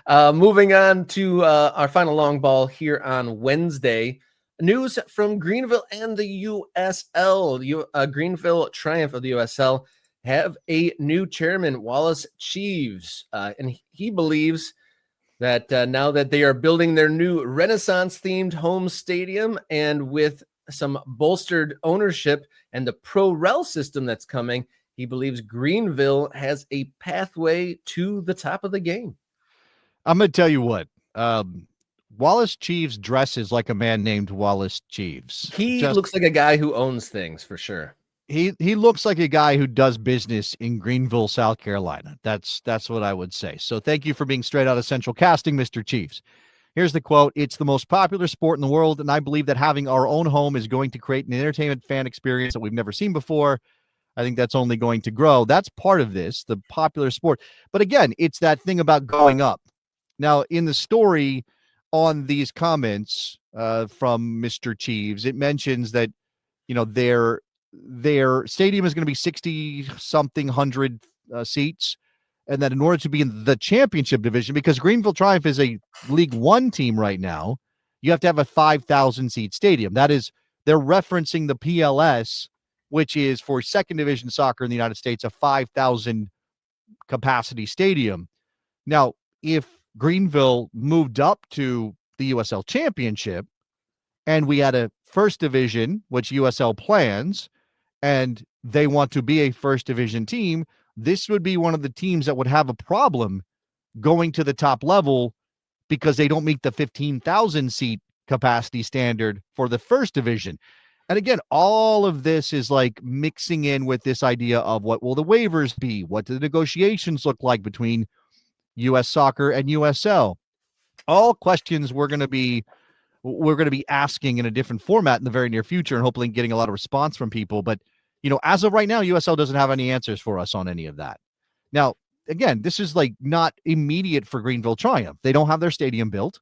Moving on to our final long ball here on Wednesday. News from Greenville and the USL. Greenville Triumph of the USL have a new chairman, Wallace Cheves, and he believes that now that they are building their new Renaissance-themed home stadium and with some bolstered ownership and the pro-rel system that's coming, he believes Greenville has a pathway to the top of the game. I'm going to tell you what. Wallace Cheves dresses like a man named Wallace Cheves. He looks like a guy who owns things for sure. He looks like a guy who does business in Greenville, South Carolina. That's what I would say. So thank you for being straight out of Central Casting, Mr. Cheves. Here's the quote. It's the most popular sport in the world, and I believe that having our own home is going to create an entertainment fan experience that we've never seen before. I think that's only going to grow. That's part of this, the popular sport. But again, it's that thing about going up. Now, in the story on these comments from Mr. Cheves, it mentions that, their stadium is going to be 60-something hundred seats, and that in order to be in the championship division, because Greenville Triumph is a League One team right now, you have to have a 5,000-seat stadium. That is, they're referencing the PLS, which is for second division soccer in the United States, a 5,000 capacity stadium. Now, if Greenville moved up to the USL Championship and we had a first division, which USL plans, and they want to be a first division team, this would be one of the teams that would have a problem going to the top level because they don't meet the 15,000 seat capacity standard for the first division. And again, all of this is like mixing in with this idea of what will the waivers be? What do the negotiations look like between U.S. Soccer and USL? All questions we're going to be asking in a different format in the very near future, and hopefully getting a lot of response from people. But, as of right now, USL doesn't have any answers for us on any of that. Now, again, this is like not immediate for Greenville Triumph. They don't have their stadium built,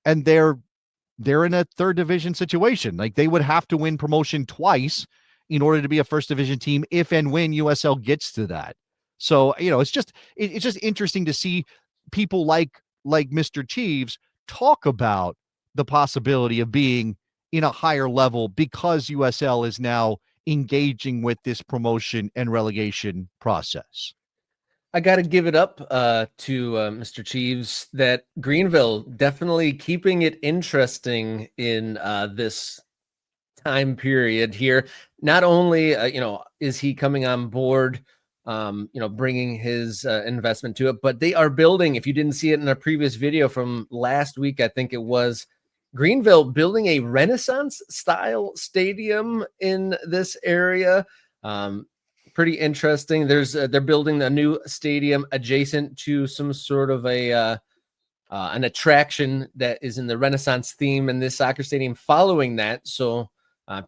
and they're in a third division situation. Like, they would have to win promotion twice in order to be a first division team if and when USL gets to that. So, it's just interesting to see people like Mr. Cheves talk about the possibility of being in a higher level because USL is now engaging with this promotion and relegation process. I got to give it up to Mr. Cheves that Greenville definitely keeping it interesting in this time period here. Not only, is he coming on board, bringing his investment to it, but they are building, if you didn't see it in a previous video from last week, I think it was, Greenville building a Renaissance style stadium in this area. Pretty interesting. They're building a new stadium adjacent to some sort of an attraction that is in the Renaissance theme in this soccer stadium following that. So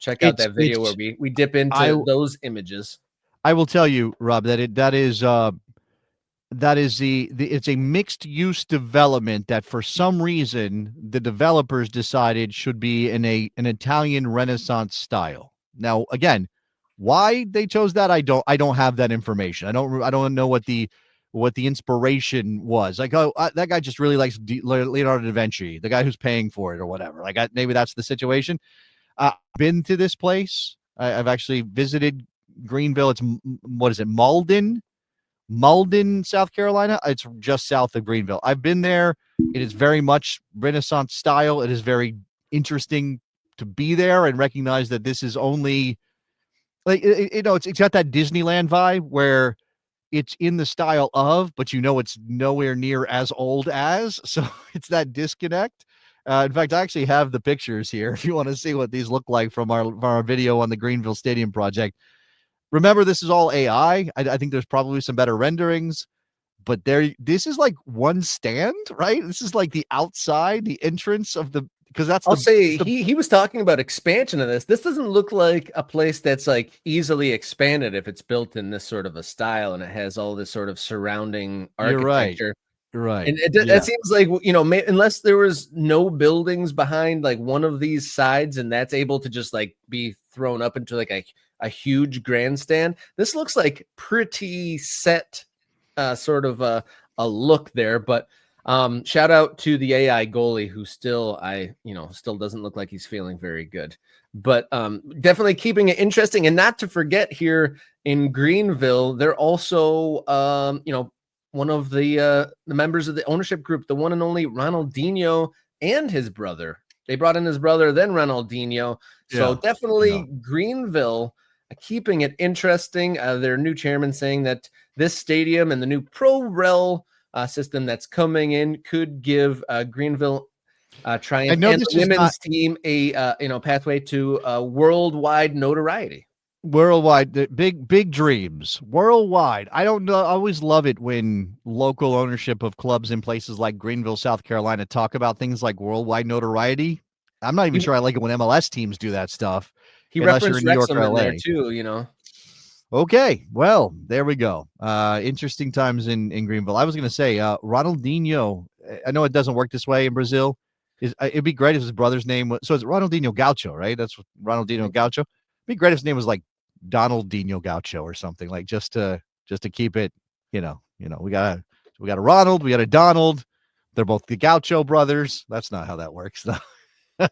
check out that video where we dip into those images. I will tell you, Rob, that it's a mixed use development that for some reason the developers decided should be in an Italian Renaissance style. Now, again, why they chose that, I don't have that information. I don't know what the inspiration was. Like, that guy just really likes Leonardo da Vinci, the guy who's paying for it or whatever. Like, maybe that's the situation. I've been to this place. I've actually visited Greenville. It's Malden, South Carolina. It's just south of Greenville. I've been there. It is very much Renaissance style. It is very interesting to be there and recognize that this is only like, it's got that Disneyland vibe where it's in the style of, but it's nowhere near as old as. So it's that disconnect. In fact, I actually have the pictures here if you want to see what these look like from our video on the Greenville Stadium project. Remember, this is all AI. I think there's probably some better renderings, but this is like one stand, right? This is like the outside, the entrance of the, because that's he was talking about expansion of this. This doesn't look like a place that's like easily expanded if it's built in this sort of a style and it has all this sort of surrounding architecture. You're right. And it seems like, unless there was no buildings behind like one of these sides and that's able to just like be thrown up into like a huge grandstand, this looks like pretty set sort of a look there. But Shout out to the AI goalie who still doesn't look like he's feeling very good, but definitely keeping it interesting. And not to forget, here in Greenville, they're also one of the members of the ownership group, the one and only Ronaldinho and his brother. They brought in his brother, then Ronaldinho. So definitely Greenville keeping it interesting. Their new chairman saying that this stadium and the new Pro Rel system that's coming in could give Greenville Triumph and the women's team a pathway to worldwide notoriety. Worldwide, big dreams. Worldwide. I don't know. I always love it when local ownership of clubs in places like Greenville, South Carolina, talk about things like worldwide notoriety. I'm not even sure I like it when MLS teams do that stuff. He unless you're referenced in New York or Wrexham in LA. there too, Okay, well, there we go. Interesting times in Greenville. I was going to say, Ronaldinho. I know it doesn't work this way in Brazil. It'd be great if his brother's name was. So it's Ronaldinho Gaucho, right? That's Ronaldinho Gaucho. It'd be great if his name was like Donaldinho Gaucho or something, like just to keep it. We got a Ronald, we got a Donald. They're both the Gaucho brothers. That's not how that works, though.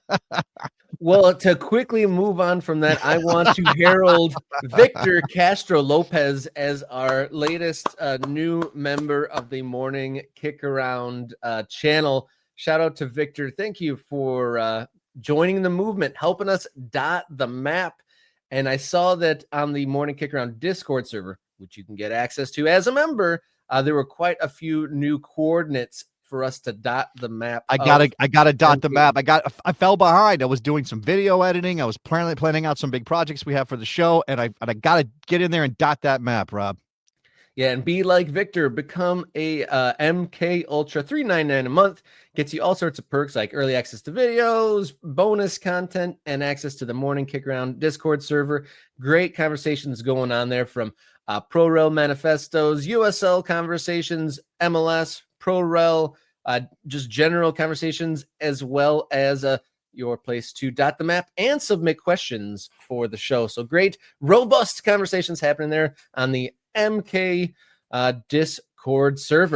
Well, to quickly move on from that, I want to herald Victor Castro Lopez as our latest new member of the Morning Kick Around channel. Shout out to Victor. Thank you for joining the movement, helping us dot the map. And I saw that on the Morning Kick Around Discord server, which you can get access to as a member, there were quite a few new coordinates for us to dot the map. I gotta dot the map. I fell behind. I was doing some video editing. I was planning out some big projects we have for the show, and I gotta get in there and dot that map, Rob. Yeah, and be like Victor. Become a MK Ultra. $3.99 a month gets you all sorts of perks like early access to videos, bonus content, and access to the Morning Kick Around Discord server. Great conversations going on there, from Pro Rel manifestos, USL conversations, MLS, Pro Rel, just general conversations, as well as your place to dot the map and submit questions for the show. So great, robust conversations happening there on the MK Discord server.